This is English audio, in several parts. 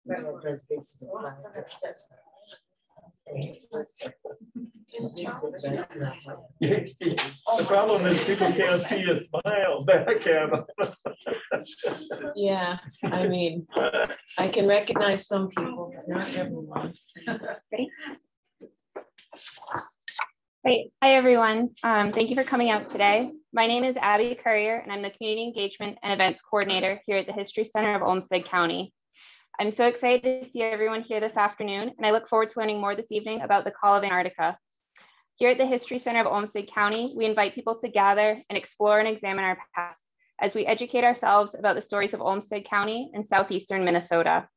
The problem is people can't see a smile back at them. Yeah, I mean, I can recognize some people, but not everyone. Ready? Great. Hi, everyone. Thank you for coming out today. My name is Abby Courier, and I'm the Community Engagement and Events Coordinator here at the History Center of Olmsted County. I'm so excited to see everyone here this afternoon, and I look forward to learning more this evening about the Call of Antarctica. Here at the History Center of Olmsted County, we invite people to gather and explore and examine our past as we educate ourselves about the stories of Olmsted County and southeastern Minnesota.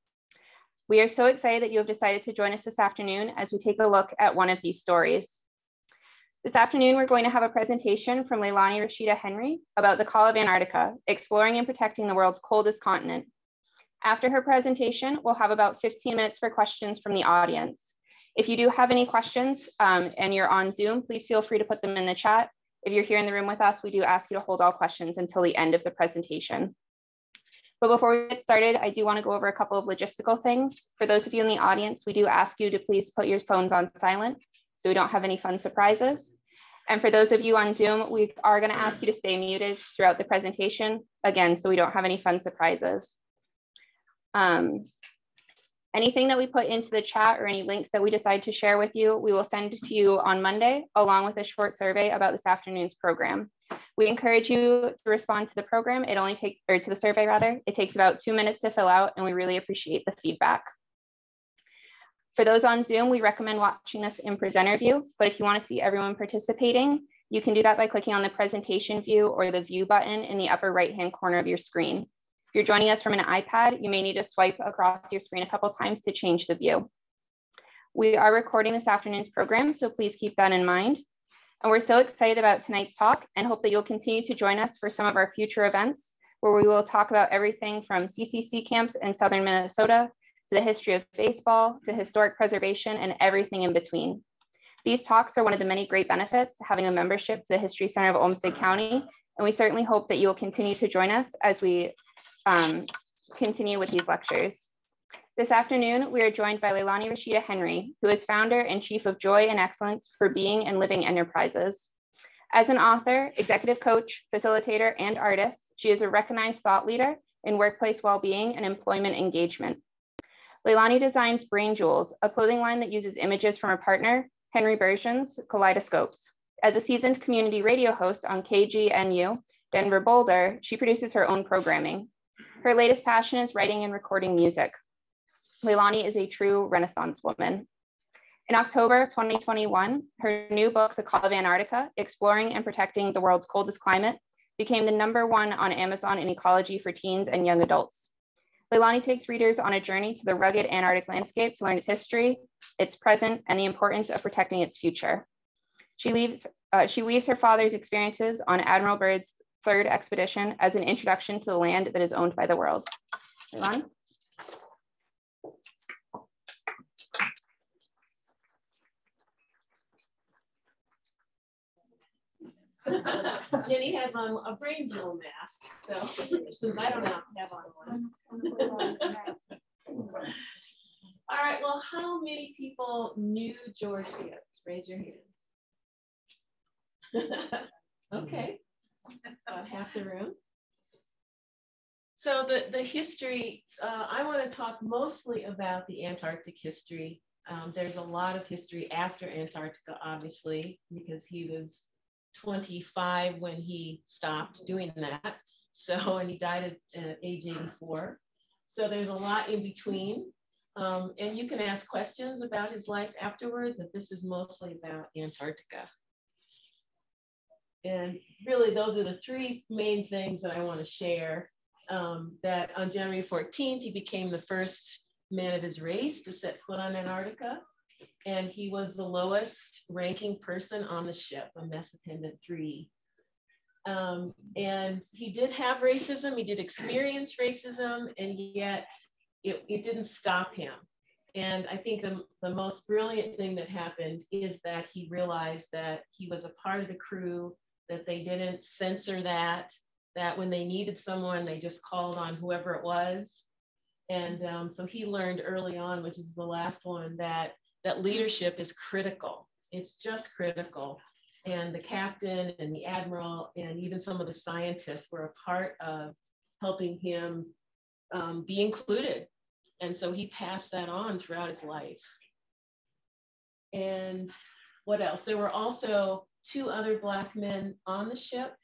We are so excited that you have decided to join us this afternoon as we take a look at one of these stories. This afternoon, we're going to have a presentation from Leilani Raashida Henry about the Call of Antarctica, exploring and protecting the world's coldest continent. After her presentation, we'll have about 15 minutes for questions from the audience. If you do have any questions and you're on Zoom, please feel free to put them in the chat. If you're here in the room with us, we do ask you to hold all questions until the end of the presentation. But before we get started, I do want to go over a couple of logistical things. For those of you in the audience, we do ask you to please put your phones on silent so we don't have any fun surprises. And for those of you on Zoom, we are going to ask you to stay muted throughout the presentation, again, so we don't have any fun surprises. Anything that we put into the chat or any links that we decide to share with you, we will send to you on Monday, along with a short survey about this afternoon's program. We encourage you to respond to the program. It only takes, or to the survey rather, it takes about 2 minutes to fill out, and we really appreciate the feedback. For those on Zoom, we recommend watching this in presenter view, but if you want to see everyone participating, you can do that by clicking on the presentation view or the view button in the upper right-hand corner of your screen. If you're joining us from an iPad, you may need to swipe across your screen a couple times to change the view. We are recording this afternoon's program, so please keep that in mind. And we're so excited about tonight's talk and hope that you'll continue to join us for some of our future events, where we will talk about everything from CCC camps in southern Minnesota, to the history of baseball, to historic preservation, and everything in between. These talks are one of the many great benefits to having a membership to the History Center of Olmsted County, and we certainly hope that you will continue to join us as we continue with these lectures. This afternoon, we are joined by Leilani Raashida Henry, who is founder and chief of Joy and Excellence for Being and Living Enterprises. As an author, executive coach, facilitator, and artist, she is a recognized thought leader in workplace well-being and employment engagement. Leilani designs Brain Jewels, a clothing line that uses images from her partner, Henry Bergen's Kaleidoscopes. As a seasoned community radio host on KGNU, Denver Boulder, she produces her own programming. Her latest passion is writing and recording music. Leilani is a true Renaissance woman. In October of 2021, her new book, The Call of Antarctica, Exploring and Protecting the World's Coldest Climate, became the #1 on Amazon in ecology for teens and young adults. Leilani takes readers on a journey to the rugged Antarctic landscape to learn its history, its present, and the importance of protecting its future. She weaves her father's experiences on Admiral Byrd's 3rd expedition as an introduction to the land that is owned by the world. Leilani? Jenny has on a brain jewel mask, so since I don't have on one. All right, well, how many people knew George Gibbs? Raise your hand. Okay, about half the room. So the history, I want to talk mostly about the Antarctic history. There's a lot of history after Antarctica, obviously, because he was 25 when he stopped doing that. So, and he died at age 84. So there's a lot in between. And you can ask questions about his life afterwards, but this is mostly about Antarctica. And really, those are the 3 main things that I want to share. That on January 14th, he became the first man of his race to set foot on Antarctica. And he was the lowest ranking person on the ship, a mess attendant 3. And he did have racism, he did experience racism, and yet it didn't stop him. And I think the most brilliant thing that happened is that he realized that he was a part of the crew, that they didn't censor that when they needed someone, they just called on whoever it was. And so he learned early on, which is the last one, that leadership is critical. It's just critical. And the captain and the admiral and even some of the scientists were a part of helping him be included. And so he passed that on throughout his life. And what else? There were also 2 other Black men on the ship.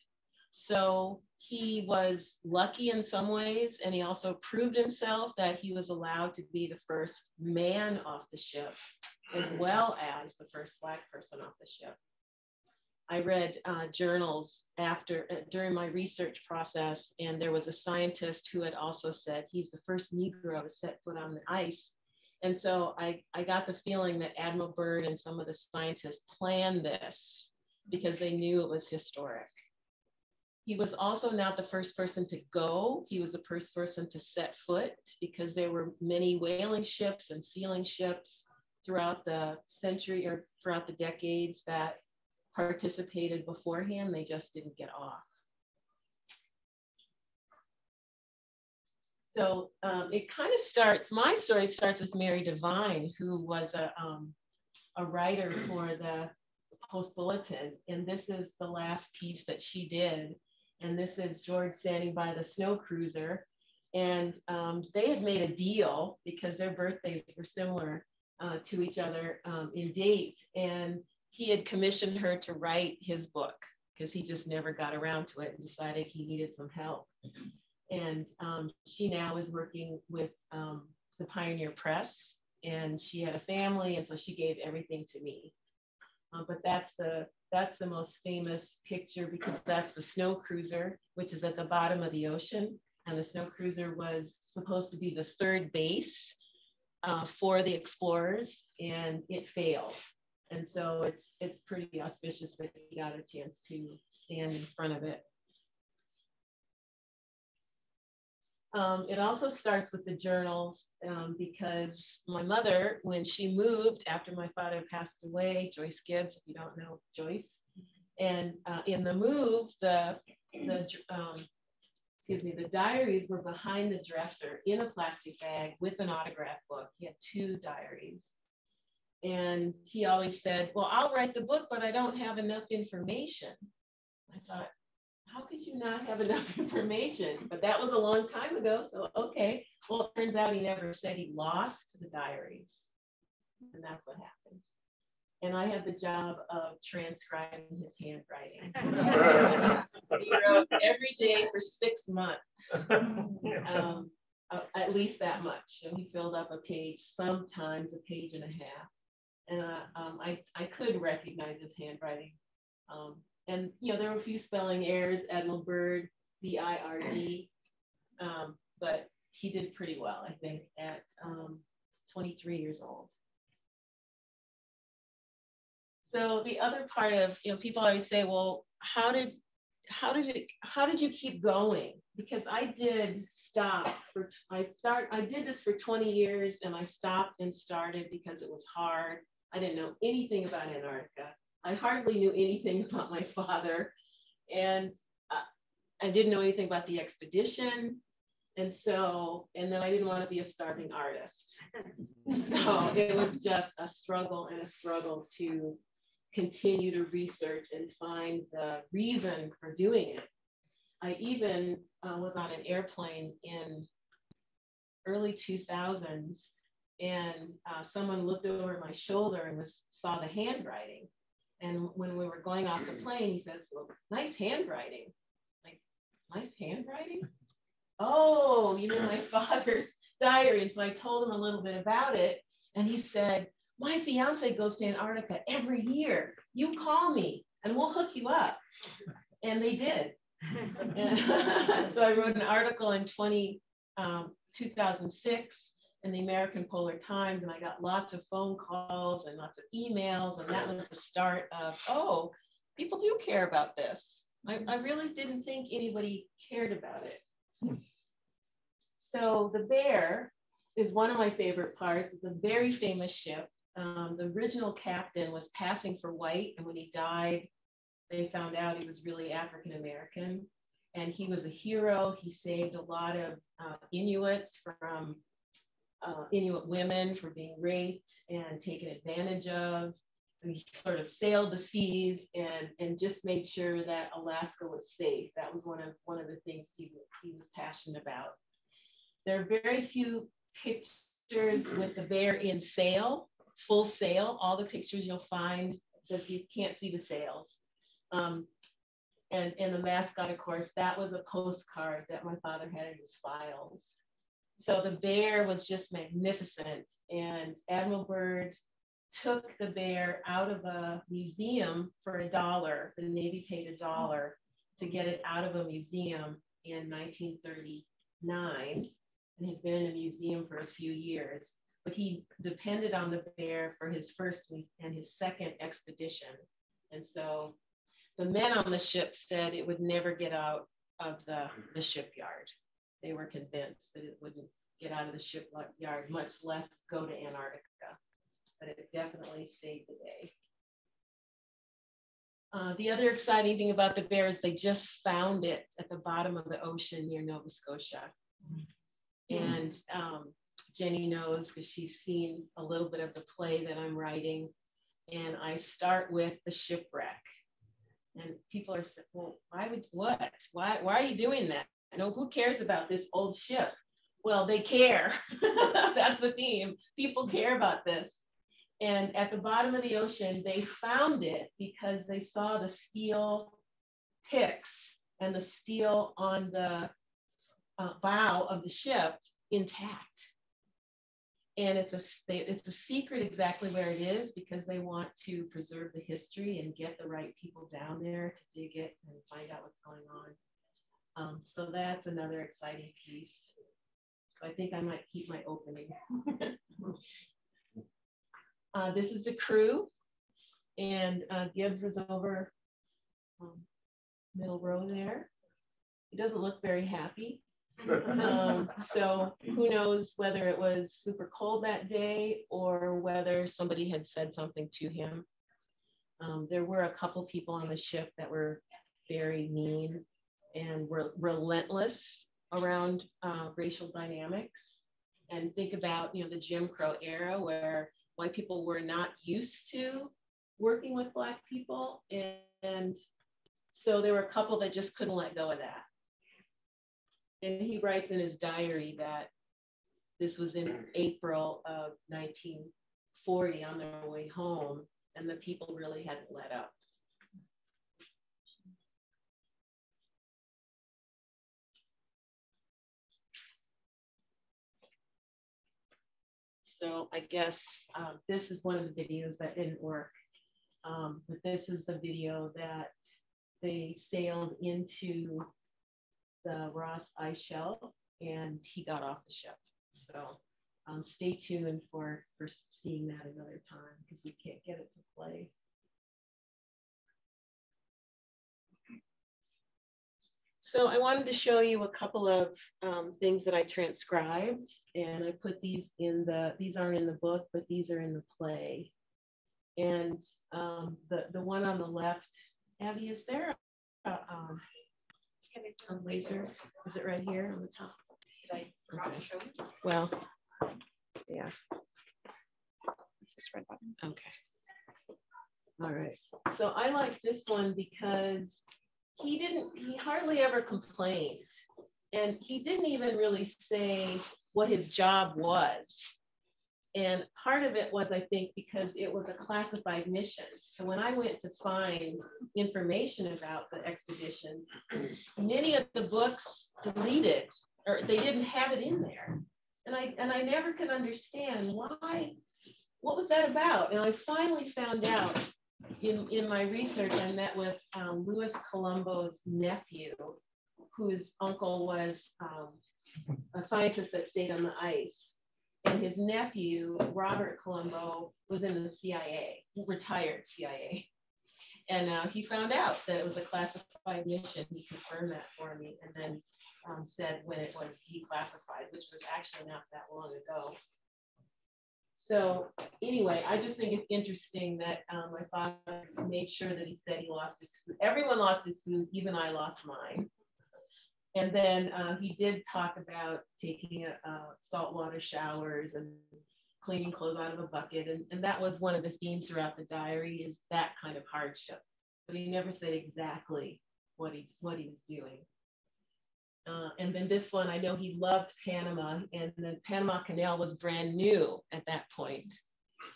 So he was lucky in some ways, and he also proved himself that he was allowed to be the first man off the ship, as well as the first Black person off the ship. I read journals during my research process, and there was a scientist who had also said he's the first Negro to set foot on the ice. And so I got the feeling that Admiral Byrd and some of the scientists planned this because they knew it was historic. He was also not the first person to go. He was the first person to set foot, because there were many whaling ships and sealing ships throughout the century or throughout the decades that participated beforehand. They just didn't get off. So it kind of starts, my story starts with Mary Devine, who was a writer for the Post Bulletin. And this is the last piece that she did. And this is George standing by the snow cruiser. And they had made a deal because their birthdays were similar to each other in date. And he had commissioned her to write his book because he just never got around to it and decided he needed some help. And she now is working with the Pioneer Press, and she had a family, and so she gave everything to me. But that's the most famous picture, because that's the snow cruiser, which is at the bottom of the ocean. And the snow cruiser was supposed to be the 3rd base for the explorers, and it failed. And so it's pretty auspicious that he got a chance to stand in front of it. It also starts with the journals because my mother, when she moved after my father passed away, Joyce Gibbs, if you don't know Joyce, and in the move, the diaries were behind the dresser in a plastic bag with an autograph book. He had 2 diaries. And he always said, well, I'll write the book, but I don't have enough information. I thought, how could you not have enough information? But that was a long time ago, so okay. Well, it turns out he never said he lost the diaries. And that's what happened. And I had the job of transcribing his handwriting. He wrote every day for 6 months, at least that much. And he filled up a page, sometimes a page and a half. And I could recognize his handwriting. And there were a few spelling errors, Admiral Byrd, B-I-R-D, but he did pretty well, I think, at 23 years old. So the other part of, people always say, well, how did you keep going? Because I did stop I did this for 20 years, and I stopped and started because it was hard. I didn't know anything about Antarctica. I hardly knew anything about my father, and I didn't know anything about the expedition. And then I didn't want to be a starving artist. So it was just a struggle to continue to research and find the reason for doing it. I even was on an airplane in early 2000s, and someone looked over my shoulder and saw the handwriting. And when we were going off the plane, he says, well, nice handwriting. Like, nice handwriting? Oh, my father's diary. And so I told him a little bit about it. And he said, my fiance goes to Antarctica every year. You call me and we'll hook you up. And they did. So I wrote an article in 2006 in the American Polar Times, and I got lots of phone calls and lots of emails, and that was the start of, oh, people do care about this. I really didn't think anybody cared about it. So the Bear is one of my favorite parts. It's a very famous ship. The original captain was passing for white, and when he died, they found out he was really African American, and he was a hero. He saved a lot of Inuits from Inuit women for being raped and taken advantage of. And he sort of sailed the seas and just made sure that Alaska was safe. That was one of the things he was passionate about. There are very few pictures with the bear in sail, full sail. All the pictures you'll find that you can't see the sails. And the mascot, of course, that was a postcard that my father had in his files. So the bear was just magnificent. And Admiral Byrd took the bear out of a museum for $1. The Navy paid $1 to get it out of a museum in 1939. And had been in a museum for a few years. But he depended on the bear for his first and his second expedition. And so the men on the ship said it would never get out of the shipyard. They were convinced that it wouldn't get out of the shipyard, much less go to Antarctica. But it definitely saved the day. The other exciting thing about the bear is they just found it at the bottom of the ocean near Nova Scotia. And Jenny knows because she's seen a little bit of the play that I'm writing. And I start with the shipwreck. And people are saying, well, why are you doing that? No, who cares about this old ship? Well, they care. That's the theme. People care about this. And at the bottom of the ocean, they found it because they saw the steel picks and the steel on the bow of the ship intact. And it's a secret exactly where it is because they want to preserve the history and get the right people down there to dig it and find out what's going on. So that's another exciting piece. So I think I might keep my opening. This is the crew, and Gibbs is over middle row there. He doesn't look very happy. So who knows whether it was super cold that day or whether somebody had said something to him. There were a couple people on the ship that were very mean and were relentless around racial dynamics. And think about, the Jim Crow era where white people were not used to working with Black people. And so there were a couple that just couldn't let go of that. And he writes in his diary that this was in April of 1940 on their way home, and the people really hadn't let up. So I guess this is one of the videos that didn't work, but this is the video that they sailed into the Ross ice shelf and he got off the ship. So stay tuned for seeing that another time because we can't get it to play. So I wanted to show you a couple of things that I transcribed, and I put these these aren't in the book, but these are in the play. And the one on the left, Abby, is there a laser? Is it right here on the top? Okay. Well, yeah. It's this red button. Okay. All right. So I like this one because he hardly ever complained. And he didn't even really say what his job was. And part of it was, I think, because it was a classified mission. So when I went to find information about the expedition, many of the books deleted, or they didn't have it in there. And I never could understand why, what was that about? And I finally found out in my research. I met with Louis Colombo's nephew, whose uncle was a scientist that stayed on the ice. And his nephew, Robert Colombo, was in the CIA, retired CIA. And he found out that it was a classified mission. He confirmed that for me and then said when it was declassified, which was actually not that long ago. So anyway, I just think it's interesting that my father made sure that he said he lost his food. Everyone lost his food, even I lost mine. And then he did talk about taking saltwater showers and cleaning clothes out of a bucket. And that was one of the themes throughout the diary, is that kind of hardship. But he never said exactly what he was doing. And then this one, I know he loved Panama, and the Panama Canal was brand new at that point.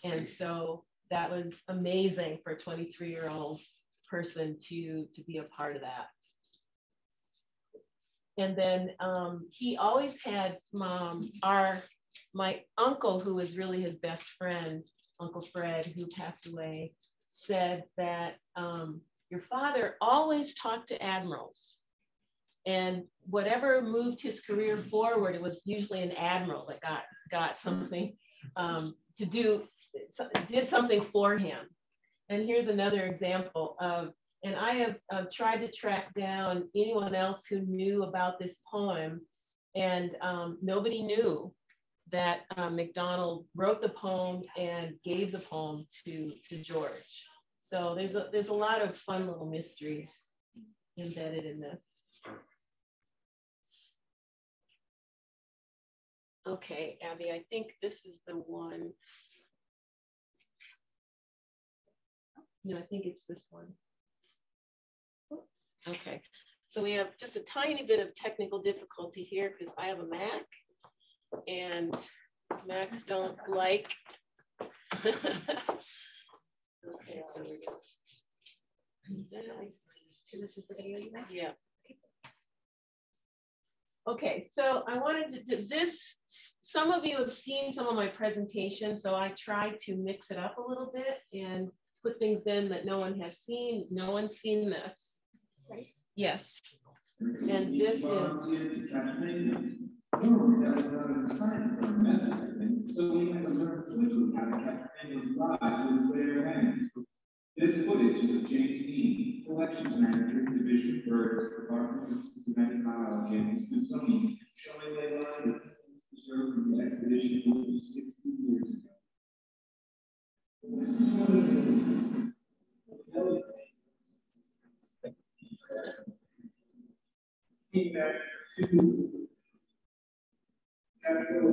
And so that was amazing for a 23-year-old person to be a part of that. And then he always had my uncle, who was really his best friend, Uncle Fred, who passed away, said that your father always talked to admirals. And whatever moved his career forward, it was usually an admiral that got something to do, did something for him. And here's another example of, and I have tried to track down anyone else who knew about this poem, and nobody knew that MacDonald wrote the poem and gave the poem to George. So there's a lot of fun little mysteries embedded in this. Okay, Abby, I think this is the one. No, I think it's this one. Oops. Okay, so we have just a tiny bit of technical difficulty here because I have a Mac and Macs don't like. Okay, so we go. This is the video you have? Yeah. Okay, so I wanted to do this. Some of you have seen some of my presentations, so I tried to mix it up a little bit and put things in that no one has seen. No one's seen this, right? Yes. And this is. This footage of James Dean, Collections Manager, Division Byrd, Department of Systematic Biology and Smithsonian, showing Leilani preserved from the expedition over 60 years ago. This is one of the feedback to Admiral.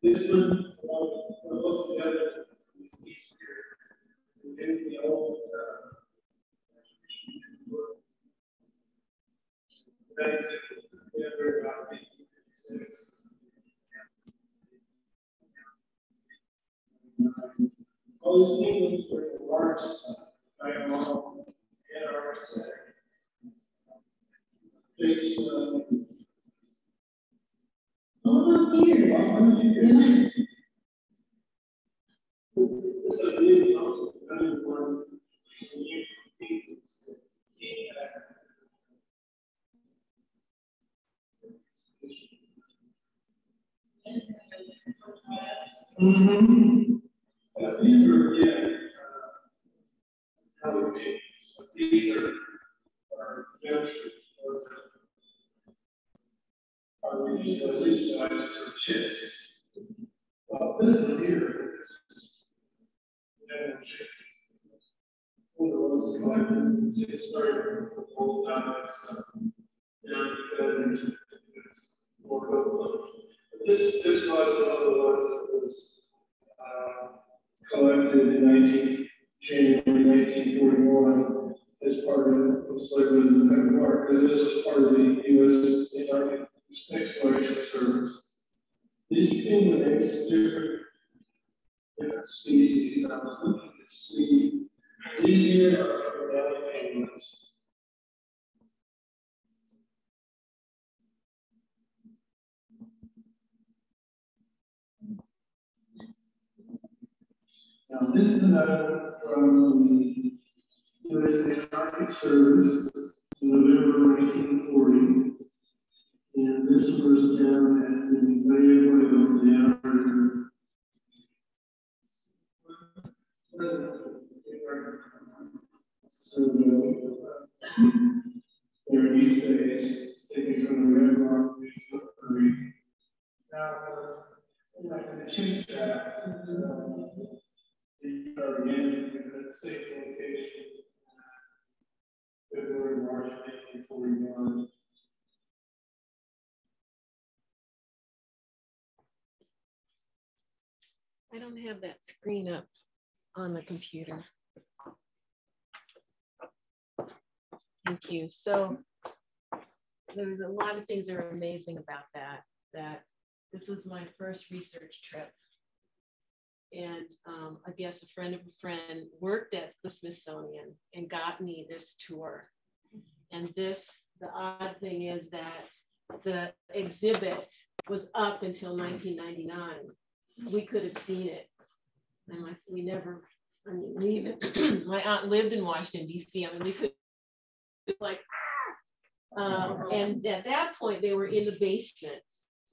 This one, both together, is easier. The old that is together about 1956. All these things were the largest dialogue in our setting. Almost here. Yeah. This is also another one. These are, these are youngsters. Are these chicks? Well, this one here is one of those collected. It started with old stuff. It's more cool. This was one of the ones that was collected in January 1941 as part of slavery in the Feb War. This was part of the U.S. Antarctic Exploration Service. These penguins, different species. I was looking to see these here are Valley penguins. Now, this is another from the U.S. Antarctic Service in November 1940. And this was down at the Bay of Whales down so they're in East Bay. Like in the chief staff, the again at a safe location, February, March 1941. I don't have that screen up on the computer. Thank you. So there's a lot of things that are amazing about that this was my first research trip. And I guess a friend of a friend worked at the Smithsonian and got me this tour. And the odd thing is that the exhibit was up until 1999. We could have seen it. And we even, my aunt lived in Washington, DC. I mean, we could, like, and at that point, they were in the basement.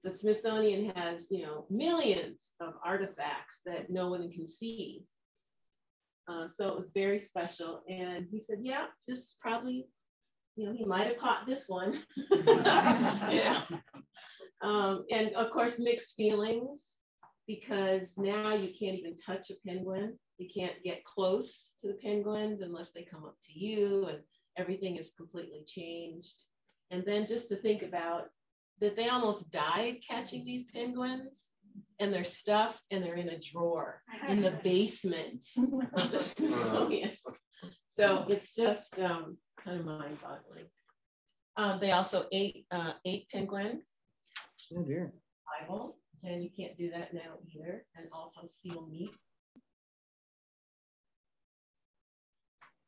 The Smithsonian has, millions of artifacts that no one can see. So it was very special. And he said, yeah, this is probably, he might have caught this one. Yeah. And of course, mixed feelings, because now you can't even touch a penguin. You can't get close to the penguins unless they come up to you, and everything is completely changed. And then just to think about that they almost died catching these penguins, and they're stuffed and they're in a drawer in the basement of the Smithsonian. So it's just kind of mind-boggling. They also ate penguin. Oh dear. Bible, and you can't do that now either, and also seal meat.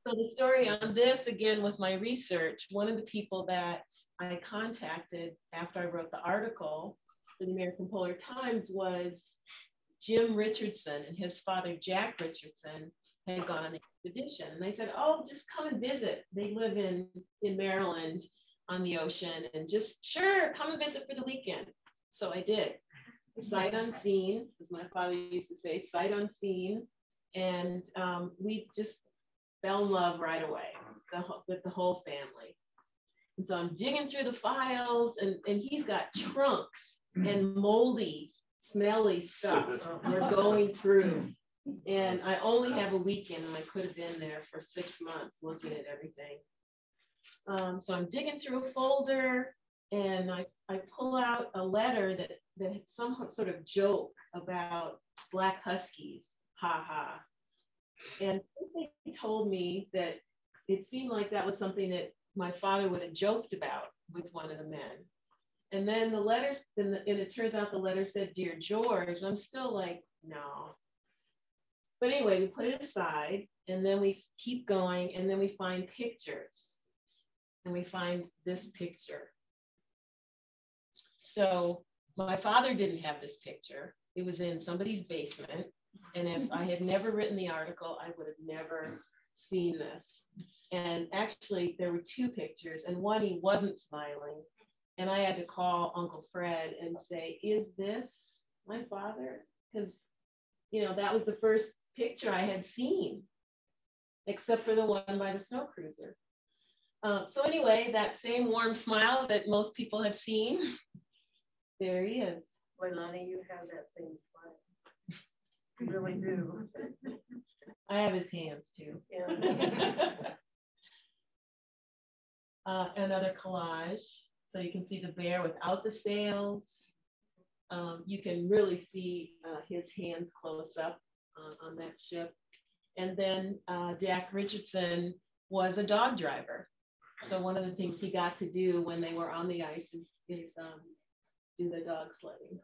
So the story on this, again, with my research, one of the people that I contacted after I wrote the article for the American Polar Times was Jim Richardson, and his father, Jack Richardson, had gone on the expedition. And they said, oh, just come and visit. They live in Maryland on the ocean, and just, sure, come and visit for the weekend. So I did. Sight unseen, as my father used to say, sight unseen. And we just fell in love right away with the whole family. And so I'm digging through the files, and he's got trunks and moldy, smelly stuff we're going through. And I only have a weekend, and I could have been there for 6 months looking at everything. So I'm digging through a folder, and I pull out a letter that had some sort of joke about black huskies, ha ha. And they told me that it seemed like that was something that my father would have joked about with one of the men. And then the letters, and it turns out the letter said, Dear George, and I'm still like, no. But anyway, we put it aside, and then we keep going, and then we find pictures. And we find this picture. So my father didn't have this picture. It was in somebody's basement. And if I had never written the article, I would have never seen this. And actually, there were 2 pictures, and one, he wasn't smiling. And I had to call Uncle Fred and say, is this my father? Because, that was the first picture I had seen, except for the one by the snow cruiser. So anyway, that same warm smile that most people have seen, there he is. Leilani, you have that same smile. You really do. I have his hands too. Yeah. Another collage. So you can see the bear without the sails. You can really see his hands close up on that ship. And then Jack Richardson was a dog driver. So one of the things he got to do when they were on the ice is do the dog sledding.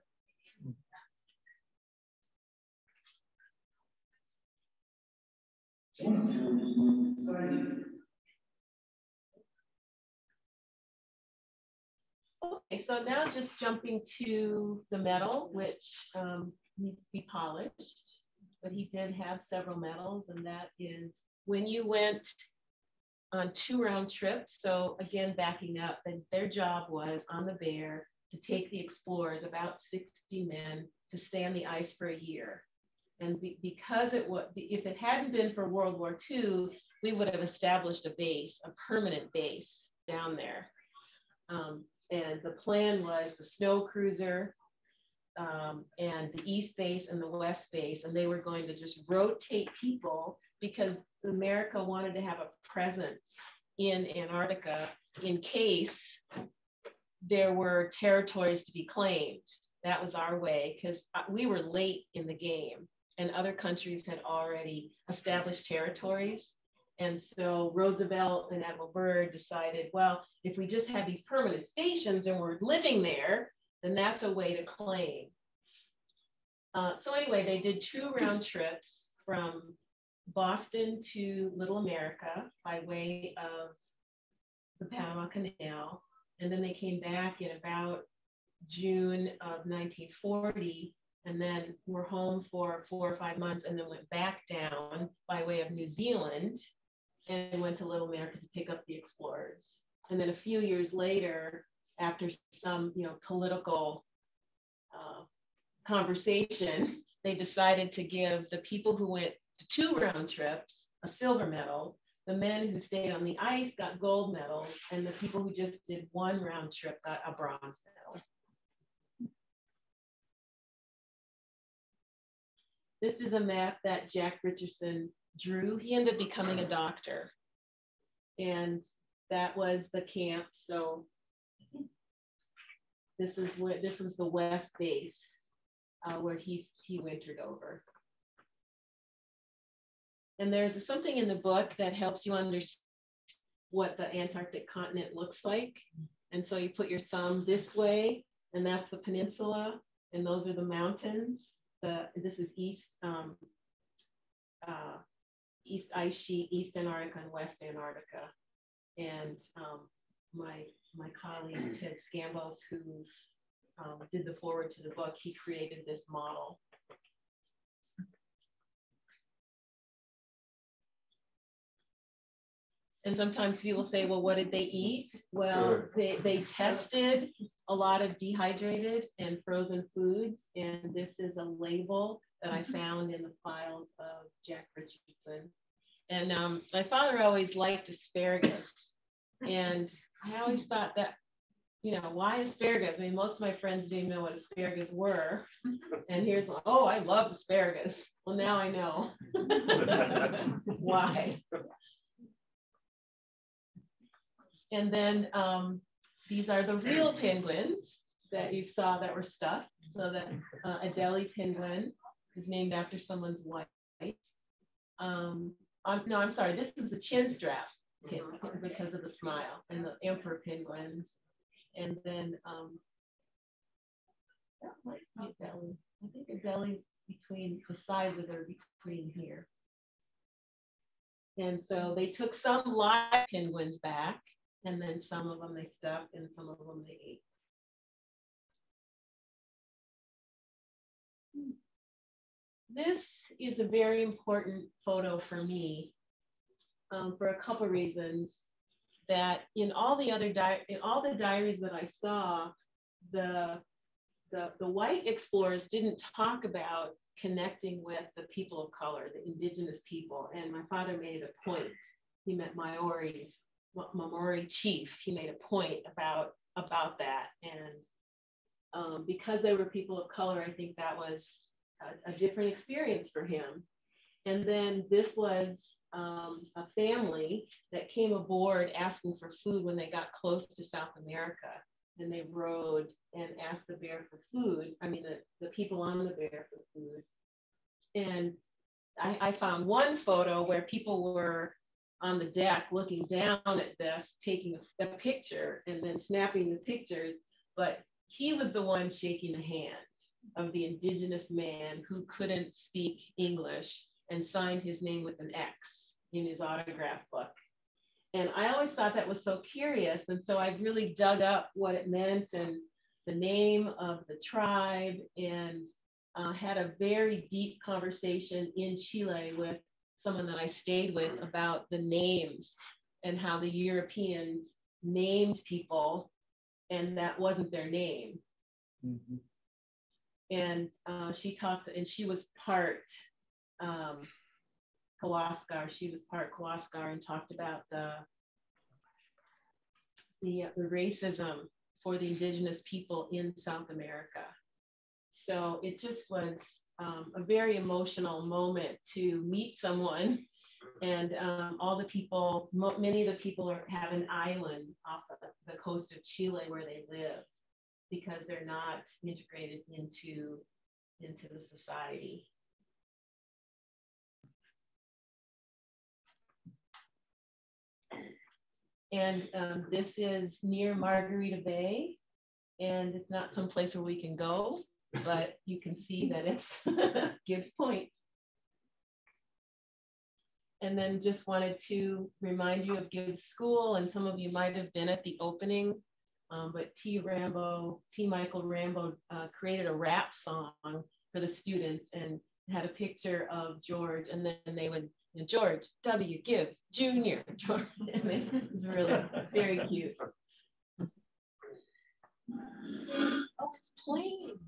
Okay, so now just jumping to the medal, which needs to be polished, but he did have several medals, and that is when you went on 2 round trips. So again, backing up, and their job was on the Bear to take the explorers, about 60 men, to stay on the ice for a year. And because if it hadn't been for World War II, we would have established a base, a permanent base down there. And the plan was the snow cruiser, and the East Base and the West Base, and they were going to just rotate people because America wanted to have a presence in Antarctica in case there were territories to be claimed. That was our way, because we were late in the game and other countries had already established territories. And so Roosevelt and Admiral Byrd decided, well, if we just have these permanent stations and we're living there, then that's a way to claim. So anyway, they did 2 round trips from Boston to Little America by way of the Panama Canal. And then they came back in about June of 1940, and then were home for 4 or 5 months, and then went back down by way of New Zealand and went to Little America to pick up the explorers. And then a few years later, after some political conversation, they decided to give the people who went to 2 round trips a silver medal. The men who stayed on the ice got gold medals, and the people who just did 1 round trip got a bronze medal. This is a map that Jack Richardson drew. He ended up becoming a doctor, and that was the camp. So this was the West Base where he wintered over. And there's something in the book that helps you understand what the Antarctic continent looks like. And so you put your thumb this way, and that's the peninsula, and those are the mountains. This is East Ice Sheet, East Antarctica and West Antarctica. And my colleague, Ted Scambos, who did the foreword to the book, he created this model. And sometimes people say, well, what did they eat? Well, they tested a lot of dehydrated and frozen foods. And this is a label that I found in the files of Jack Richardson. And my father always liked asparagus. And I always thought that, why asparagus? I mean, most of my friends didn't know what asparagus were. And here's one, oh, I love asparagus. Well, now I know why. And then these are the real penguins that you saw that were stuffed. So that Adelie penguin is named after someone's wife. No, I'm sorry, this is the chin strap because of the smile, and the emperor penguins. And then that might be Adelie. I think Adelie's between, the sizes are between here. And so they took some live penguins back, and then some of them they stuffed and some of them they ate. This is a very important photo for me for a couple of reasons. That in all the other diaries that I saw, the white explorers didn't talk about connecting with the people of color, the indigenous people. And my father made a point. He met Maori chief. He made a point about that. And because they were people of color, I think that was a different experience for him. And then this was a family that came aboard asking for food when they got close to South America. And they rode and asked the bear for food. I mean, the people on the bear for food. And I found one photo where people were on the deck looking down at this, taking a picture and then snapping the pictures. But he was the one shaking the hand of the indigenous man who couldn't speak English and signed his name with an X in his autograph book. And I always thought that was so curious. And so I really dug up what it meant and the name of the tribe, and had a very deep conversation in Chile with someone that I stayed with about the names and how the Europeans named people and that wasn't their name. Mm-hmm. And she talked, and she was part Kawaskar. She was part Kawaskar, and talked about the racism for the indigenous people in South America. So it just was a very emotional moment to meet someone. And all the people, many of the people have an island off of the coast of Chile where they live because they're not integrated into the society. And this is near Margarita Bay, and it's not some place where we can go, but you can see that it's Gibbs Point. And then just wanted to remind you of Gibbs School, and some of you might have been at the opening, but Michael Rambo created a rap song for the students and had a picture of George, and then they would, George W. Gibbs Jr. And it was really very cute. Oh, it's playing.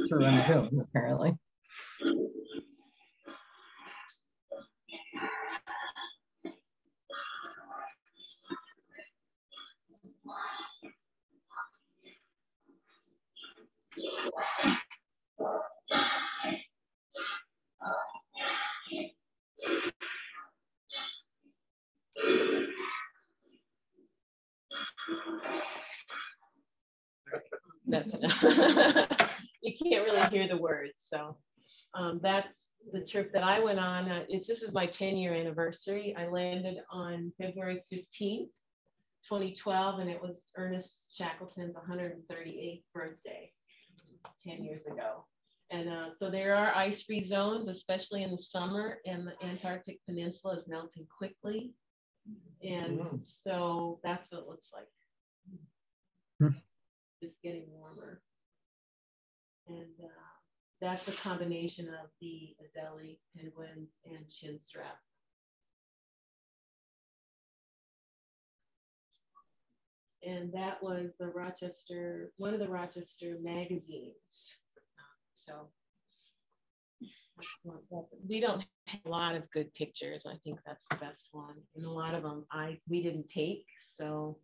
To run Zoom, apparently. That's enough. You can't really hear the words. So that's the trip that I went on. This is my 10-year anniversary. I landed on February 15th, 2012, and it was Ernest Shackleton's 138th birthday 10 years ago. And so there are ice-free zones, especially in the summer, and the Antarctic Peninsula is melting quickly. And so that's what it looks like. Just getting warmer. And that's a combination of the Adelie penguins and chinstrap. And that was the Rochester, one of the Rochester magazines. So we don't have a lot of good pictures. I think that's the best one. And a lot of them we didn't take, so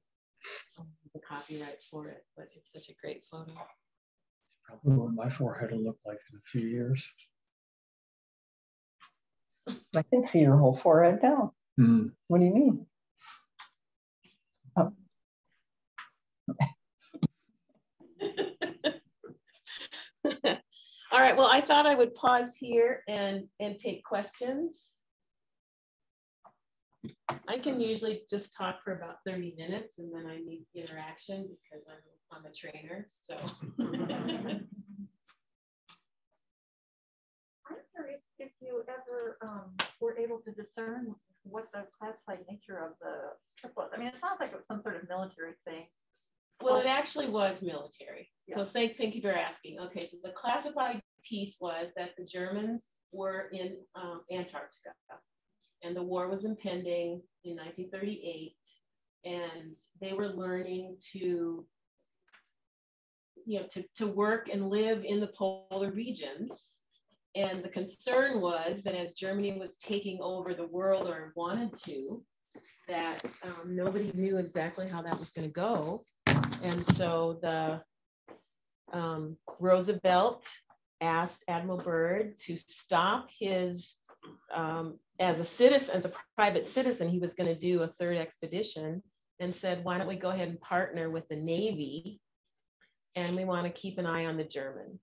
the copyright for it, but it's such a great photo. It's probably what my forehead will look like in a few years. I can see your whole forehead now. Mm. What do you mean? Oh. All right, well, I thought I would pause here and take questions. I can usually just talk for about 30 minutes and then I need interaction because I'm a trainer, so. I'm curious if you ever were able to discern what the classified nature of the trip was. I mean, it sounds like it was some sort of military thing. Well, it actually was military. Yeah. So thank you for asking. Okay, so the classified piece was that the Germans were in Antarctica and the war was impending in 1938, and they were learning to work and live in the polar regions. And the concern was that as Germany was taking over the world, or wanted to, that nobody knew exactly how that was going to go. And so the Roosevelt asked Admiral Byrd to stop his, as a private citizen, he was going to do a third expedition, and said, why don't we go ahead and partner with the Navy, and we want to keep an eye on the Germans.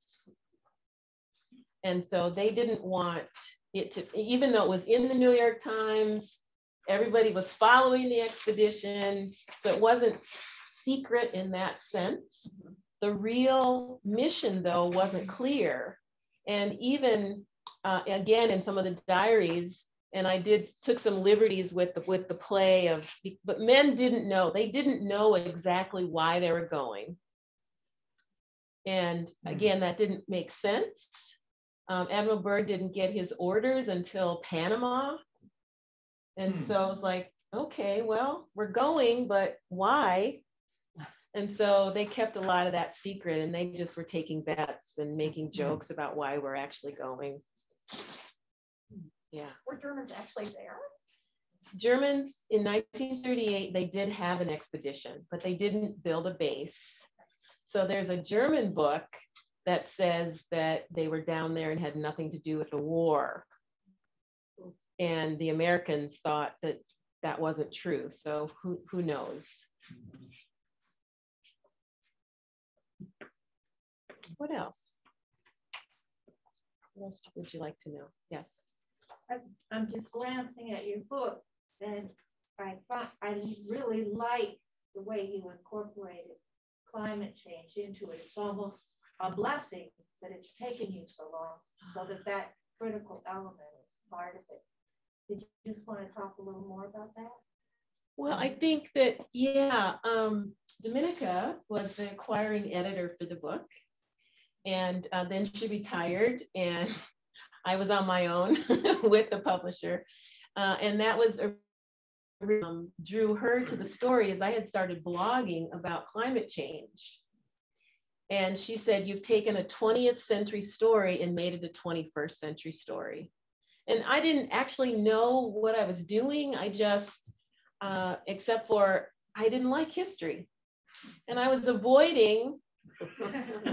And so they didn't want it to, even though it was in the New York Times, everybody was following the expedition, so it wasn't secret in that sense. The real mission, though, wasn't clear. And even, again, in some of the diaries, and I took some liberties with the play of, but men didn't know. They didn't know exactly why they were going. And again, that didn't make sense. Admiral Byrd didn't get his orders until Panama. And so I was like, okay, well, we're going, but why? And so they kept a lot of that secret, and they just were taking bets and making jokes about why we're actually going. Yeah. Were Germans actually there? Germans in 1938, they did have an expedition, but they didn't build a base. So there's a German book that says that they were down there and had nothing to do with the war. And the Americans thought that that wasn't true. So who knows? What else? What else would you like to know? Yes. I'm just glancing at your book, and I really like the way you incorporated climate change into it. It's almost a blessing that it's taken you so long, so that critical element is part of it. Did you just want to talk a little more about that? Well, I think that, yeah, Dominica was the acquiring editor for the book. And then she retired, and I was on my own with the publisher. And that was drew her to the story, as I had started blogging about climate change. And she said, you've taken a 20th century story and made it a 21st century story. And I didn't actually know what I was doing. I just, except for I didn't like history. And I was avoiding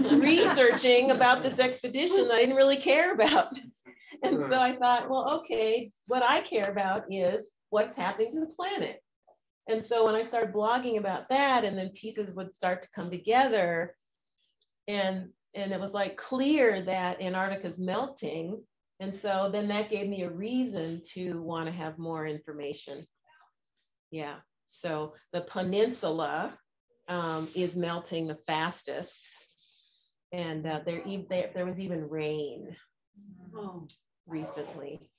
researching about this expedition that I didn't really care about. And so I thought, well, okay, what I care about is what's happening to the planet. And so when I started blogging about that, and then pieces would start to come together, and it was like clear that Antarctica is melting. And so then that gave me a reason to want to have more information. Yeah, so the peninsula is melting the fastest. And there was even rain recently.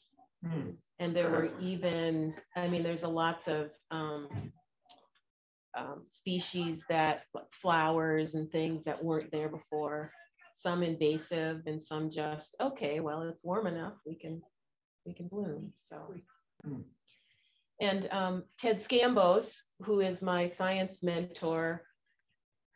And there were even, I mean, there's lots of species that, flowers and things that weren't there before. Some invasive and some just, okay, well, it's warm enough, we can bloom. So, and Ted Scambos, who is my science mentor,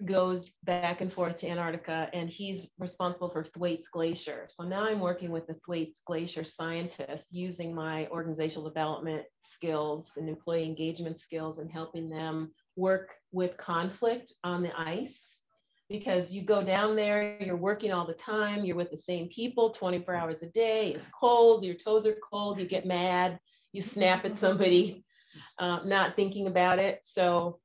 goes back and forth to Antarctica, and he's responsible for Thwaites Glacier. So now I'm working with the Thwaites Glacier scientists, using my organizational development skills and employee engagement skills, and helping them work with conflict on the ice. Because you go down there, you're working all the time, you're with the same people 24 hours a day, it's cold, your toes are cold, you get mad, you snap at somebody, not thinking about it. So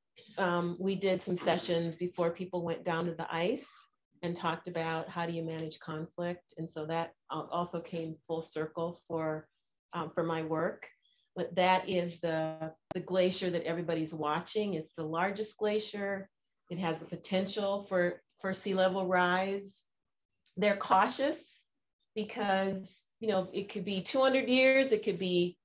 we did some sessions before people went down to the ice and talked about how do you manage conflict. And so that also came full circle for my work. But that is the glacier that everybody's watching. It's the largest glacier. It has the potential for sea level rise. They're cautious because, it could be 200 years, it could be,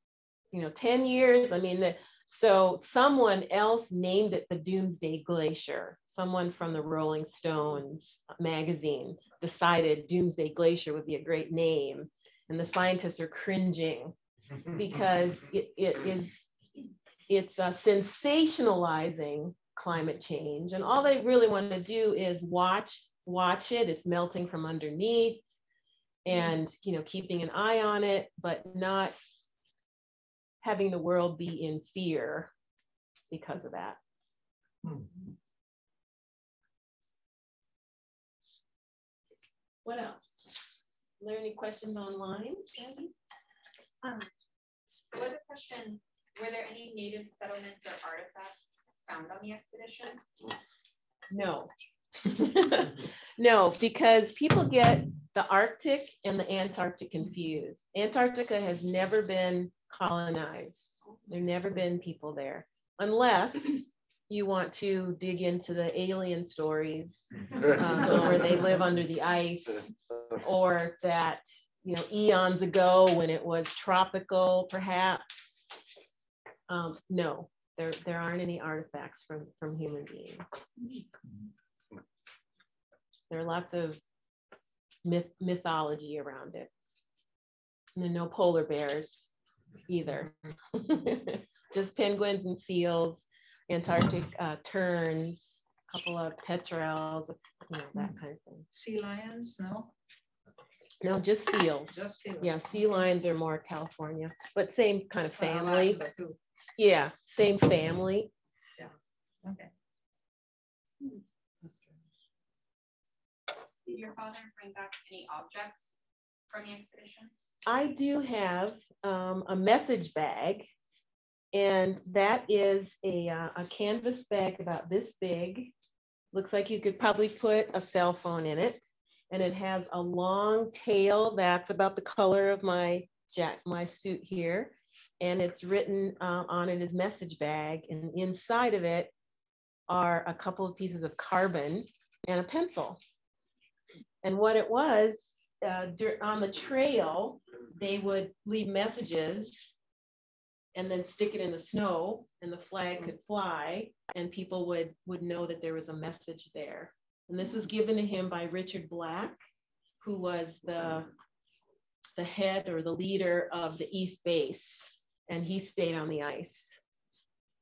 10 years. I mean, so someone else named it the Doomsday Glacier. Someone from the Rolling Stones magazine decided Doomsday Glacier would be a great name. And the scientists are cringing because it's sensationalizing climate change. And all they really want to do is watch it. It's melting from underneath, and, keeping an eye on it, but not having the world be in fear because of that. What else? Are there any questions online, Sandy? There was a question, were there any native settlements or artifacts found on the expedition? No. No, because people get the Arctic and the Antarctic confused. Antarctica has never been colonized. There never been people there, unless you want to dig into the alien stories where they live under the ice, or that, eons ago when it was tropical, perhaps. No, there aren't any artifacts from human beings. There are lots of mythology around it. And then no polar bears either. just penguins and seals, Antarctic terns, a couple of petrels, you know, that kind of thing. Sea lions, no? No, just seals. Just seals. Yeah, sea lions are more California, but same kind of family. Alaska too. Yeah, same family. Okay. Did your father bring back any objects from the expedition? I do have a message bag, and that is a canvas bag about this big. Looks like you could probably put a cell phone in it, and it has a long tail that's about the color of my suit here, and it's written on it as message bag, and inside of it are a couple of pieces of carbon and a pencil. And what it was, on the trail, they would leave messages and then stick it in the snow, and the flag could fly, and people would know that there was a message there. And this was given to him by Richard Black, who was the head or the leader of the East Base, and he stayed on the ice.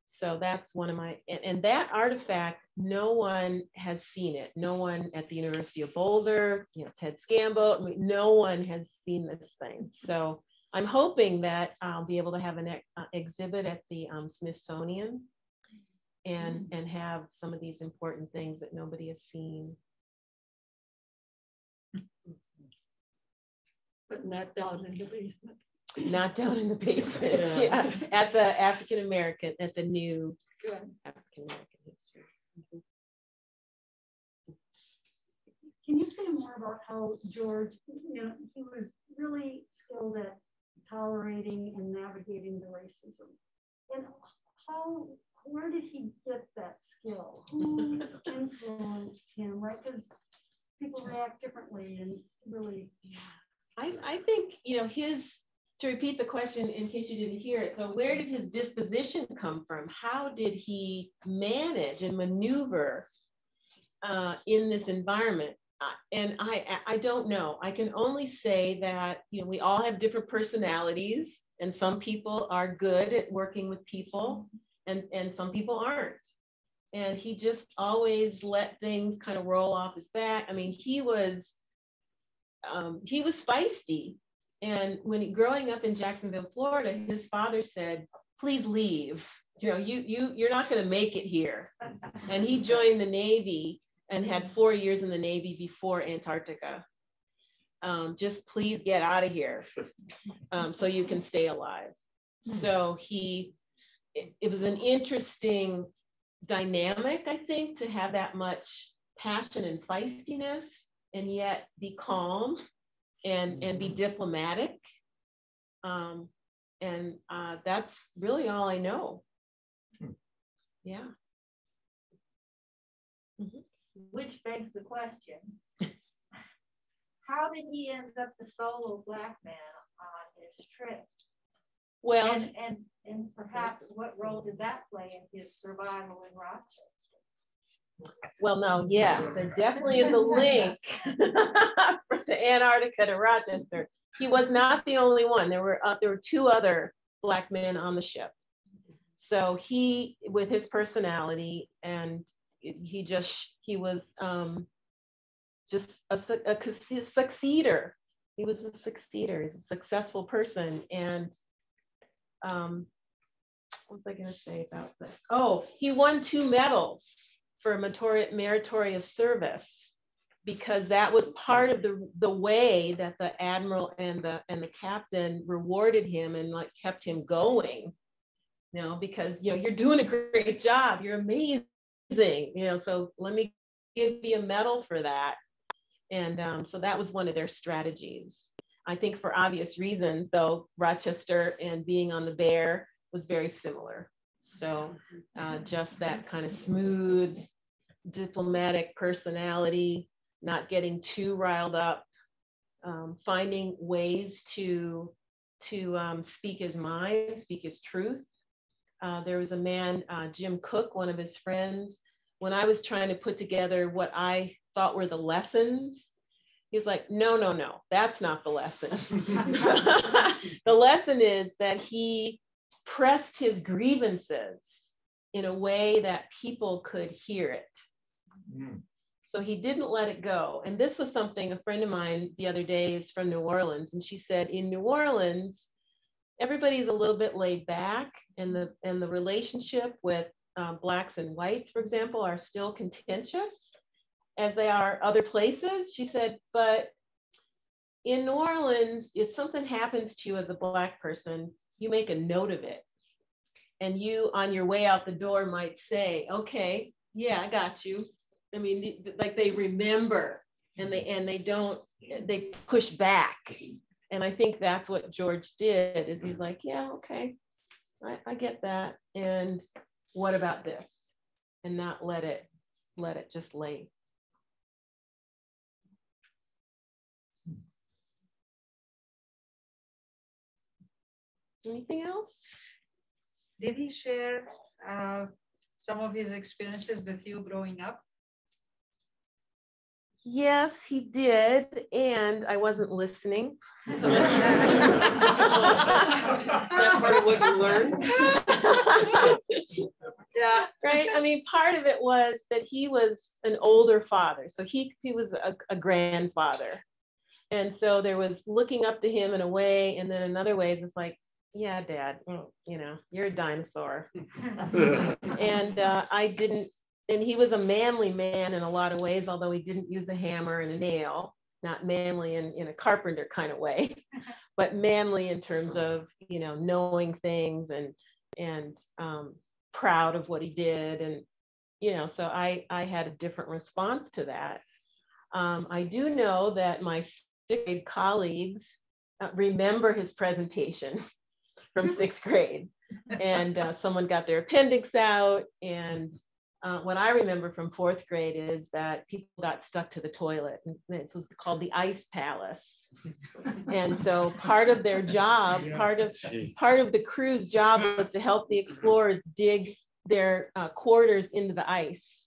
So that's one of my, and that artifact, no one has seen it. No one at the University of Boulder, you know, Ted Scambo, I mean, no one has seen this thing. So I'm hoping that I'll be able to have an exhibit at the Smithsonian and have some of these important things that nobody has seen. But not down in the basement. Not down in the basement, yeah, at the African American, at the new African American history. Can you say more about how George, you know, he was really skilled at tolerating and navigating the racism, and where did he get that skill? Who influenced him, right? Because people react differently, and really, I think, you know, to repeat the question in case you didn't hear it, so where did his disposition come from? How did he manage and maneuver in this environment? And I don't know. I can only say that, you know, we all have different personalities, and some people are good at working with people, and some people aren't. And he just always let things kind of roll off his back. I mean, he was feisty. And growing up in Jacksonville, Florida, his father said, "Please leave. You know, you're not going to make it here." And he joined the Navy and had 4 years in the Navy before Antarctica. Just please get out of here so you can stay alive. So it was an interesting dynamic, I think, to have that much passion and feistiness and yet be calm and be diplomatic. That's really all I know. Yeah. Mm-hmm. Which begs the question, how did he end up the solo black man on his trip? Well, and perhaps what role did that play in his survival in Rochester? Well, no, yeah, there definitely is a link to Antarctica to Rochester. He was not the only one. There were 2 other black men on the ship. So he, with his personality, and he was just a succeeder. He was a succeeder. He's a successful person. And what was I going to say about that? Oh, he won 2 medals for meritorious service, because that was part of the way that the admiral and the captain rewarded him and like kept him going, you know, because, you know, you're doing a great job, you're amazing, you know, so let me give you a medal for that. And so that was one of their strategies. I think for obvious reasons, though, Rochester and being on the Bear was very similar. So just that kind of smooth, diplomatic personality, not getting too riled up, finding ways to speak his mind, speak his truth. There was a man, Jim Cook, one of his friends, when I was trying to put together what I thought were the lessons, he's like, no, that's not the lesson. The lesson is that he pressed his grievances in a way that people could hear it. Mm. So he didn't let it go. And this was something a friend of mine the other day is from New Orleans. And she said, in New Orleans, everybody's a little bit laid back, and the relationship with Blacks and whites, for example, are still contentious as they are other places. She said, but in New Orleans, if something happens to you as a Black person, you make a note of it. And you, on your way out the door, might say, okay, yeah, I got you. I mean, like they remember, and they push back. And I think that's what George did, is he's like, yeah, okay, I get that. And what about this? And not let it just lay. Anything else? Did he share some of his experiences with you growing up? Yes, he did, and I wasn't listening. That's part of what you learned. Yeah, right. I mean, part of it was that he was an older father, so he was a grandfather, and so there was looking up to him in a way, and then in other ways, it's like, yeah, Dad, you know, you're a dinosaur, and I didn't. And he was a manly man in a lot of ways, although he didn't use a hammer and a nail, not manly in a carpenter kind of way, but manly in terms of, you know, knowing things and proud of what he did. And, you know, so I had a different response to that. I do know that my 6th grade colleagues remember his presentation from 6th grade. And someone got their appendix out, and what I remember from 4th grade is that people got stuck to the toilet, and it was called the Ice Palace. And so part of their job, part of the crew's job was to help the explorers dig their quarters into the ice.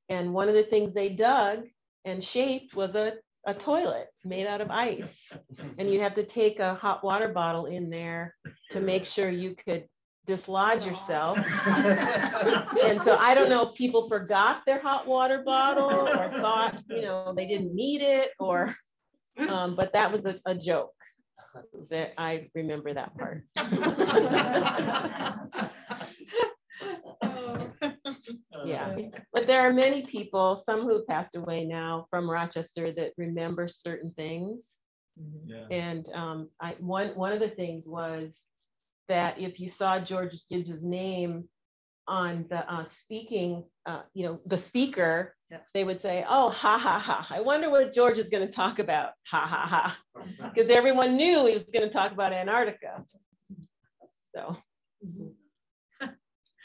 And one of the things they dug and shaped was a toilet made out of ice. And you have to take a hot water bottle in there to make sure you could dislodge yourself. And so I don't know if people forgot their hot water bottle or thought, you know, they didn't need it, or but that was a joke that I remember that part. Yeah, but there are many people, some who passed away now from Rochester, that remember certain things. Yeah. And one of the things was that if you saw George Gibbs's name on the speaking, you know, the speaker, yeah, they would say, oh, ha, ha, ha. I wonder what George is going to talk about, ha, ha, ha. Because everyone knew he was going to talk about Antarctica. So.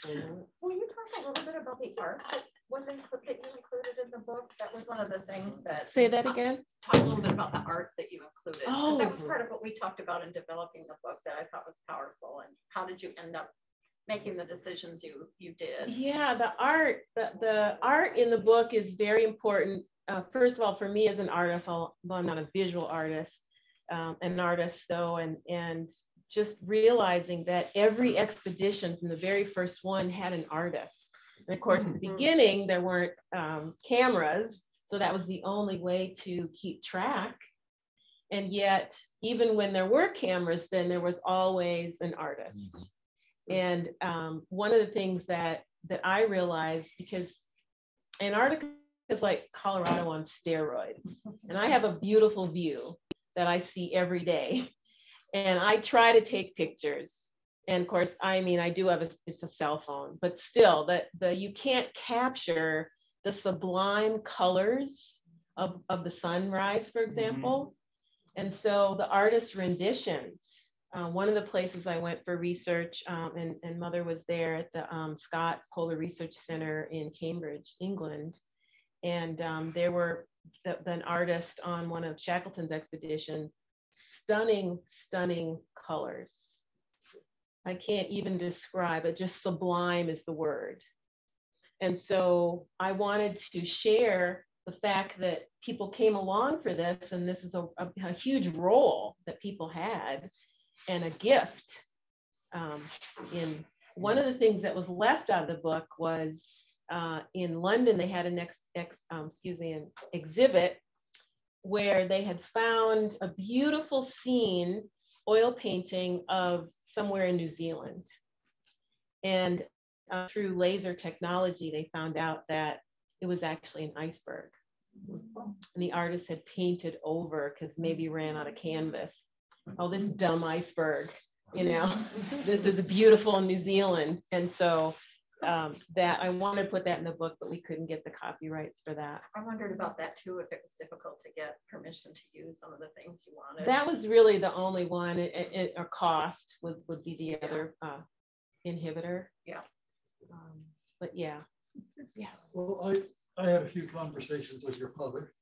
Will you talk a little bit about the art that was that you included in the book? That was one of the things that. Say that again. Talk a little bit about the art that you included. Oh, that was part of what we talked about in developing the book that I thought was powerful. And how did you end up making the decisions you did? Yeah, the art in the book is very important. First of all, for me as an artist, although I'm not a visual artist, an artist though, and just realizing that every expedition from the very first one had an artist. And of course, at the beginning, there weren't cameras, so that was the only way to keep track. And yet, even when there were cameras, then there was always an artist. And one of the things that I realized, because Antarctica is like Colorado on steroids, and I have a beautiful view that I see every day. And I try to take pictures. And of course, I mean, I do have it's a cell phone, but still you can't capture the sublime colors of the sunrise, for example. And so the artist's renditions, one of the places I went for research, and Mother was there at the Scott Polar Research Center in Cambridge, England. And there were an artist on one of Shackleton's expeditions, stunning, stunning colors. I can't even describe it, just sublime is the word. And so I wanted to share the fact that people came along for this, and this is a huge role that people had, and a gift in one of the things that was left out of the book was in London, they had an exhibit where they had found a beautiful scene, oil painting of somewhere in New Zealand. And through laser technology, they found out that it was actually an iceberg. And the artist had painted over because maybe ran out of canvas. Oh, this dumb iceberg, you know, this is beautiful in New Zealand. And so that I wanted to put that in the book, but we couldn't get the copyrights for that. I wondered about that too, if it was difficult to get permission to use some of the things you wanted. That was really the only one, or cost would be the other inhibitor. Yeah. But yeah. Yes. Well, I had a few conversations with your father,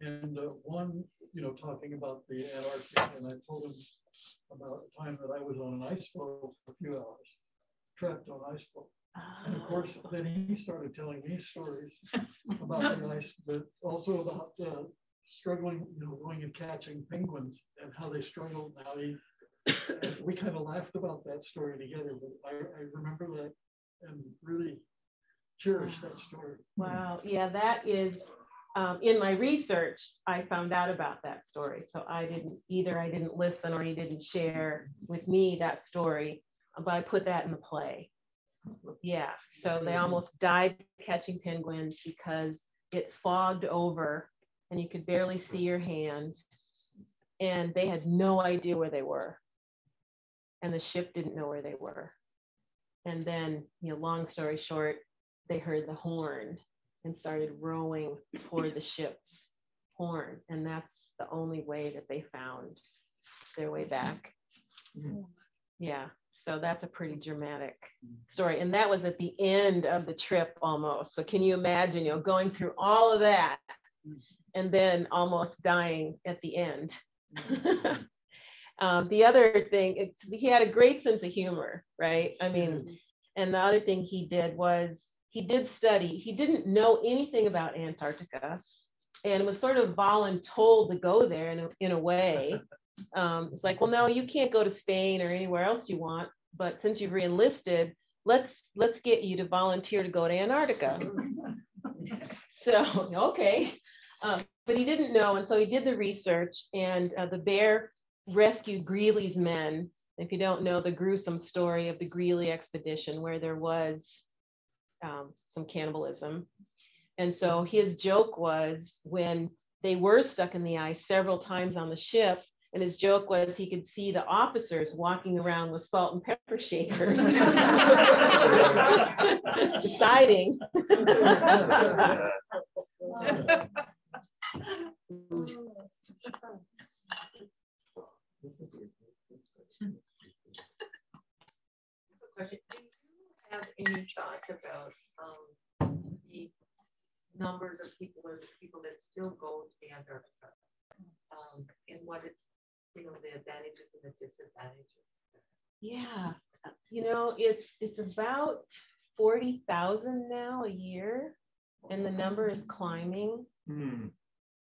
and one, you know, talking about the Antarctic, and I told him about a time that I was on an ice floe for a few hours, trapped on ice floe. And of course, then he started telling me stories about the ice, but also about struggling, you know, going and catching penguins and how they struggled. Now we kind of laughed about that story together, but I remember that and really cherish that story. Wow. Yeah, that is, in my research, I found out about that story. So I didn't listen, or he didn't share with me that story, but I put that in the play. Yeah, so they almost died catching penguins because it fogged over and you could barely see your hand, and they had no idea where they were. And the ship didn't know where they were. And then, you know, long story short, they heard the horn and started rowing toward the ship's horn. And that's the only way that they found their way back. Mm-hmm. Yeah, so that's a pretty dramatic story. And that was at the end of the trip almost. So can you imagine, you know, going through all of that and then almost dying at the end? The other thing, he had a great sense of humor, right? I mean, and the other thing he did was he did study. He didn't know anything about Antarctica and was sort of voluntold to go there in a way. It's like, well, no, you can't go to Spain or anywhere else you want, but since you've re-enlisted, let's get you to volunteer to go to Antarctica. So, okay. But he didn't know, and so he did the research, and the bear rescued Greely's men. If you don't know the gruesome story of the Greely expedition, where there was some cannibalism. And so his joke was, when they were stuck in the ice several times on the ship, and his joke was he could see the officers walking around with salt and pepper shakers, deciding. Question. Do you have any thoughts about the numbers of people, or the people that still go to Antarctica, and what it's, you know, the advantages and the disadvantages? Yeah, you know, it's about 40,000 now a year, and the number is climbing. And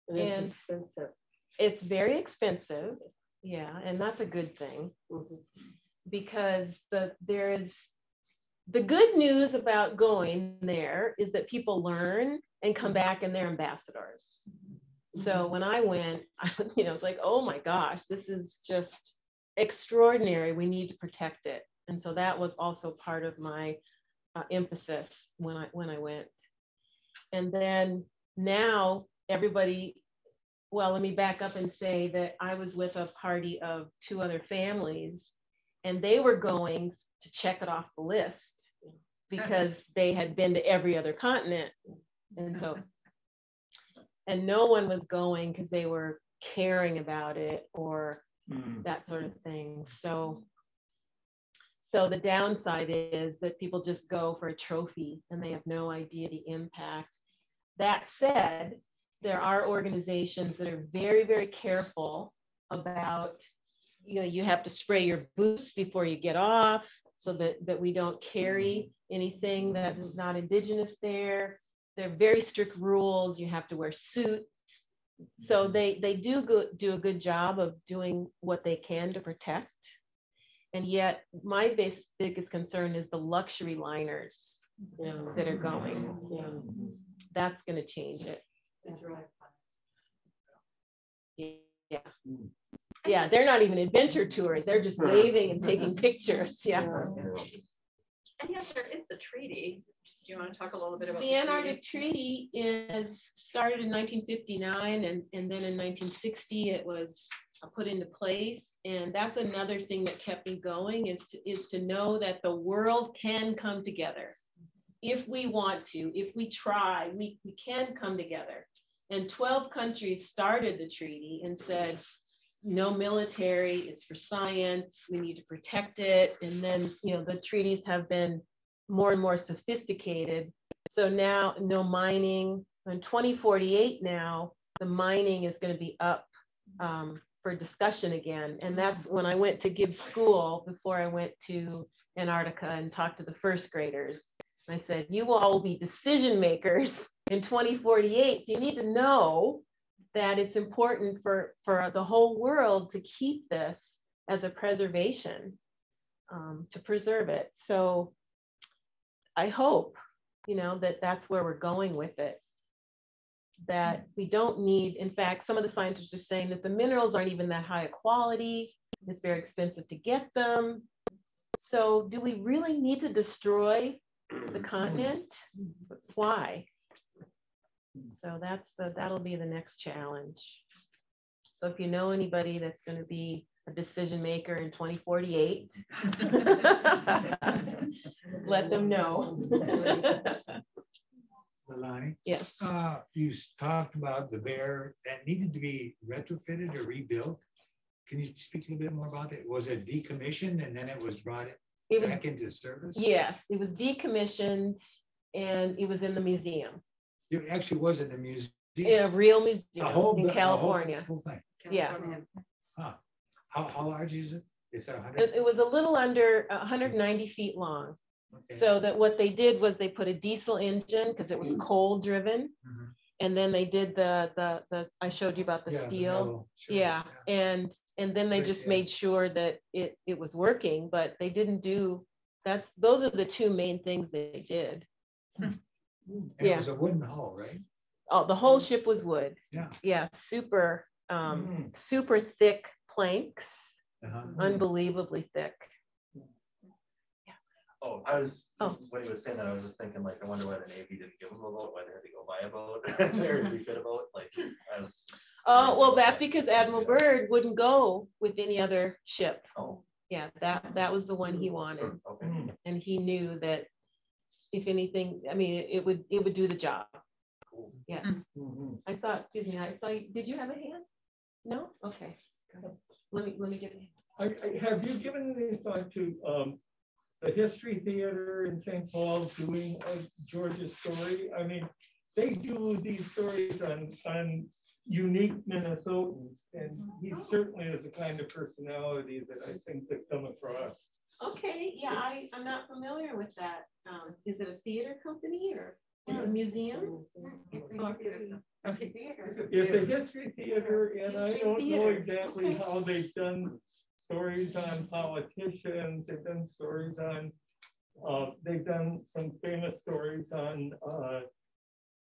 it's expensive. It's very expensive. Yeah, and that's a good thing. Because there is the good news about going there is that people learn and come back and they're ambassadors. So when I went, you know, it's like, oh my gosh, this is just extraordinary. We need to protect it. And so that was also part of my emphasis when I went. And then now everybody, well, let me back up and say that I was with a party of 2 other families, and they were going to check it off the list because they had been to every other continent. And so, and no one was going because they were caring about it or that sort of thing. So the downside is that people just go for a trophy and they have no idea the impact. That said, there are organizations that are very, very careful about, you know, you have to spray your boots before you get off so that we don't carry anything that is not indigenous there. There are very strict rules. You have to wear suits. So they do a good job of doing what they can to protect. And yet my biggest concern is the luxury liners that are going. That's going to change it. Yeah. Yeah, they're not even adventure tours. They're just waving and taking pictures. Yeah. And yes, there is the treaty. Do you want to talk a little bit about the Antarctic Treaty? Is started in 1959, and then in 1960 it was put into place. And that's another thing that kept me going, is to know that the world can come together. If we want to, if we try, we can come together. And 12 countries started the treaty and said, no military, it's for science, we need to protect it. And then, the treaties have been more and more sophisticated. So now no mining. In 2048 now, the mining is going to be up for discussion again. And that's when I went to Gibbs school before I went to Antarctica and talked to the first graders. I said, you all will be decision makers in 2048. So you need to know that it's important for the whole world to keep this as a preservation, to preserve it. So I hope, that that's where we're going with it. That we don't need, in fact, some of the scientists are saying that the minerals aren't even that high a quality. It's very expensive to get them. So do we really need to destroy the continent? Why? So that'll be the next challenge. So if you know anybody that's going to be a decision maker in 2048, let them know. Leilani? Yes. You talked about the bear that needed to be retrofitted or rebuilt. Can you speak a little bit more about it? Was it decommissioned and then it was brought back into service? Yes, it was decommissioned and it was in the museum. It actually was in the museum. In a real museum in California. The whole thing. Yeah. Huh. How large is it? Is that 100? It was a little under 190 feet long. Okay. So that what they did was they put a diesel engine because it was coal driven. Mm-hmm. And then they did the I showed you about the steel. Yeah. And then they just made sure that it was working, but they didn't do, those are the two main things they did. And it was a wooden hull, right? Oh, the whole ship was wood. Yeah. Yeah, super super thick planks, unbelievably thick. Oh, when he was saying that, I was just thinking, like, I wonder why the Navy didn't give them a boat, why they had to go buy a boat, or refit a boat. Like, well, that's because Admiral Byrd wouldn't go with any other ship. Oh. Yeah, that was the one he wanted. Okay. And he knew that if anything, I mean, it would do the job. Cool. Yes. Mm-hmm. I saw you. Did you have a hand? No? Okay. Let me get it. Have you given any thought to the History Theater in St. Paul doing George's story? I mean, they do these stories on unique Minnesotans, and he certainly is a kind of personality that I think that come across. Okay, yeah, I'm not familiar with that. Is it a theater company or a museum? It's a history theater, and I don't know exactly how they've done stories on politicians. They've done stories on, they've done some famous stories on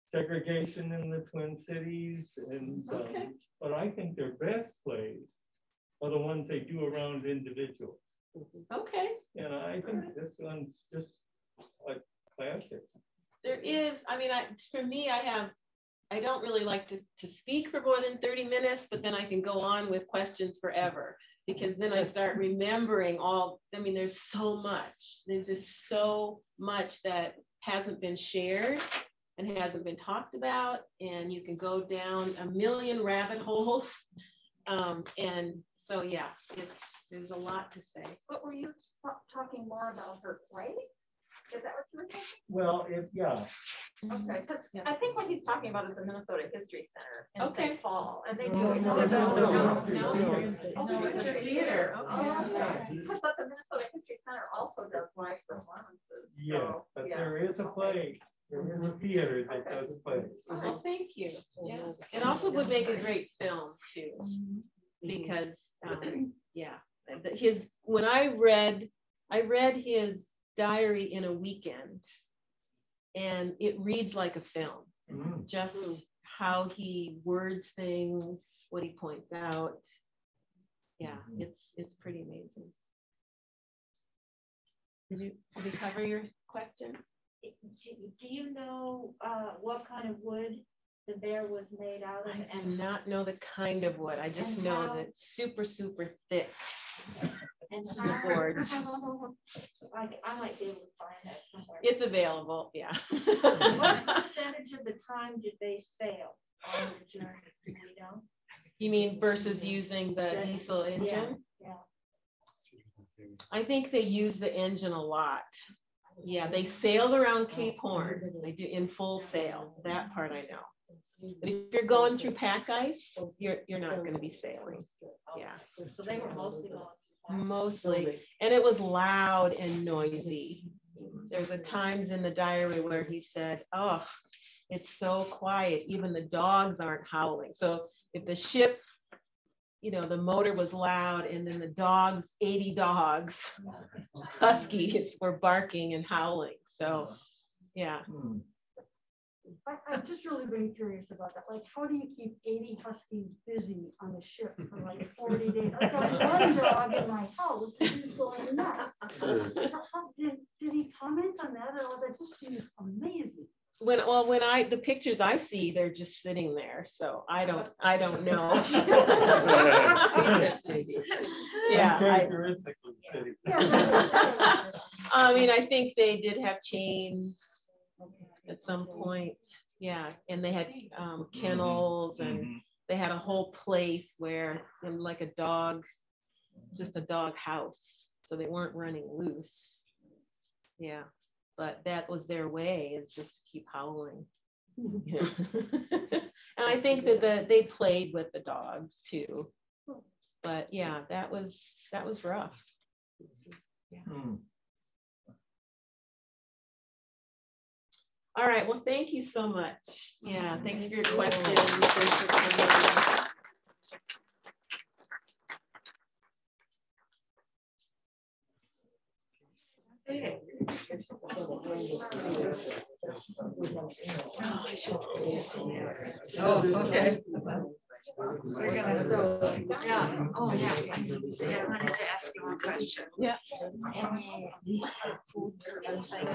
segregation in the Twin Cities, and but I think their best plays are the ones they do around individuals. Okay. And I think this one's just a classic. There is, I mean, for me, I don't really like to speak for more than 30 minutes, but then I can go on with questions forever, because then I start remembering there's so much. There's just so much that hasn't been shared and hasn't been talked about, and you can go down a million rabbit holes. And so, yeah, there's a lot to say. But were you talking more about her play? Is that what you were talking? Well, yeah. Okay, because I think what he's talking about is the Minnesota History Center in St. Paul, and they do No, it's a theater. But the Minnesota History Center also does live performances. Yes, but there is a play. There is a theater that does a play. Oh, thank you. Yeah, it also would make a great film too, because yeah, when I read his diary in a weekend, and it reads like a film. Just how he words things, what he points out. Yeah, it's pretty amazing. Did we cover your question? Do you know what kind of wood the bear was made out of? I do not know the kind of wood. I just know that it's super, super thick. And the boards. I might be able to find that somewhere. It's available, yeah. What percentage of the time did they sail on the journey? Do we know? You mean versus using the diesel engine? Yeah. I think they use the engine a lot. Yeah, they sailed around Cape Horn. They do in full sail. That part I know. But if you're going through pack ice, you're not going to be sailing. Yeah. So they were mostly going. Mostly, and it was loud and noisy. There's a times in the diary where he said, "Oh, it's so quiet. Even the dogs aren't howling." So if the ship, the motor was loud, and then the dogs, 80 dogs, huskies, were barking and howling. So, yeah. I'm just really very curious about that. Like, how do you keep 80 huskies busy on a ship for like 40 days? I've got one dog in my house who's going nuts. Did he comment on that at all? That just seems amazing. When the pictures I see, they're just sitting there. So I don't know. Yeah. I mean, I think they did have chains at some point. Yeah. And they had kennels, and they had a whole place where, like just a dog house. So they weren't running loose. Yeah. But that was their way, is just to keep howling. And I think that they played with the dogs too. But yeah, that was rough. Yeah. All right, well, thank you so much. Yeah, thanks for your questions. Thanks for coming. Oh, I should. Oh, okay. We're gonna, yeah. Oh, yeah. Yeah, I wanted to ask you one question. Yeah. Any food or anything?